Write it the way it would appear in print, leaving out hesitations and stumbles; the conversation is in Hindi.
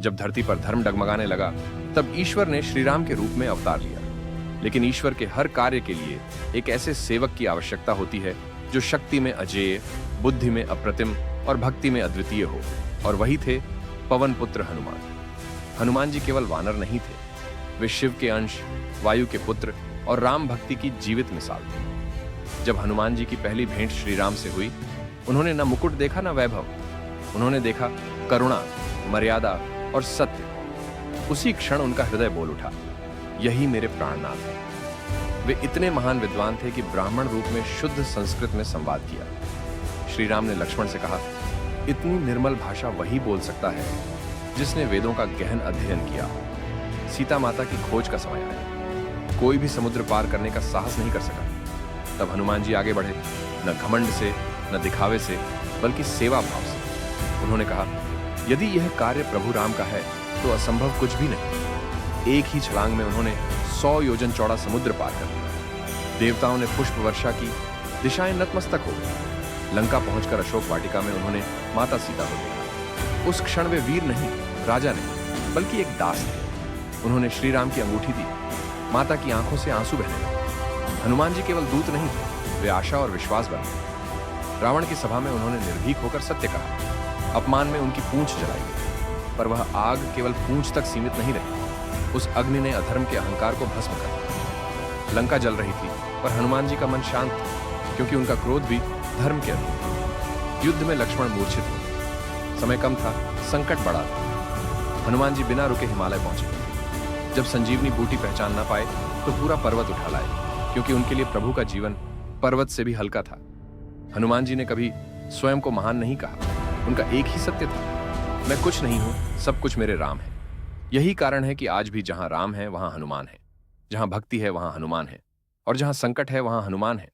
जब धरती पर धर्म डगमगाने लगा, तब ईश्वर ने श्री राम के रूप में अवतार लिया। लेकिन ईश्वर के हर कार्य के लिए एक ऐसे सेवक की आवश्यकता होती है जो शक्ति में अजेय, बुद्धि में अप्रतिम और भक्ति में अद्वितीय हो। और वही थे पवन पुत्र हनुमान। हनुमान जी केवल वानर नहीं थे, वे शिव के अंश, वायु के पुत्र और राम भक्ति की जीवित मिसाल थे। जब हनुमान जी की पहली भेंट श्री राम से हुई, उन्होंने न मुकुट देखा न वैभव, उन्होंने देखा करुणा, मर्यादा और सत्य। उसी क्षण उनका हृदय बोल उठा, यही मेरे प्राणनाथ है। वे इतने महान विद्वान थे कि ब्राह्मण रूप में शुद्ध संस्कृत में संवाद किया। श्री राम ने लक्ष्मण से कहा, इतनी निर्मल भाषा वही बोल सकता है जिसने वेदों का गहन अध्ययन किया। सीता माता की खोज का समय आया, कोई भी समुद्र पार करने का साहस नहीं कर सका। तब हनुमान जी आगे बढ़े, न घमंड से न दिखावे से, बल्कि सेवा भाव से। उन्होंने कहा, यदि यह कार्य प्रभु राम का है तो असंभव कुछ भी नहीं। एक ही छलांग में उन्होंने 100 योजन चौड़ा समुद्र पार कर लिया। देवताओं ने पुष्प वर्षा की, दिशाएं नतमस्तक हो गई। लंका पहुंचकर अशोक वाटिका में उन्होंने माता सीता को देखा। उस क्षण वे वीर नहीं, राजा नहीं, बल्कि एक दास थे। उन्होंने श्री राम की अंगूठी दी, माता की आंखों से आंसू बहने लगे। हनुमान जी केवल दूत नहीं थे, वे आशा और विश्वास बन गए। रावण की सभा में उन्होंने निर्भीक होकर सत्य कहा। अपमान में उनकी पूंछ जलाई गई, पर वह आग केवल पूंछ तक सीमित नहीं रही। उस अग्नि ने अधर्म के अहंकार को भस्म कर दिया। लंका जल रही थी, पर हनुमान जी का मन शांत था, क्योंकि उनका क्रोध भी धर्म के अधीन था। युद्ध में लक्ष्मण मूर्छित हो, समय कम था, संकट बड़ा था। हनुमान जी बिना रुके हिमालय पहुंचे। जब संजीवनी बूटी पहचान ना पाए तो पूरा पर्वत उठा लाए, क्योंकि उनके लिए प्रभु का जीवन पर्वत से भी हल्का था। हनुमान जी ने कभी स्वयं को महान नहीं कहा, उनका एक ही सत्य था, मैं कुछ नहीं हूं, सब कुछ मेरे राम है। यही कारण है कि आज भी जहां राम है वहां हनुमान है, जहां भक्ति है वहां हनुमान है, और जहां संकट है वहां हनुमान है।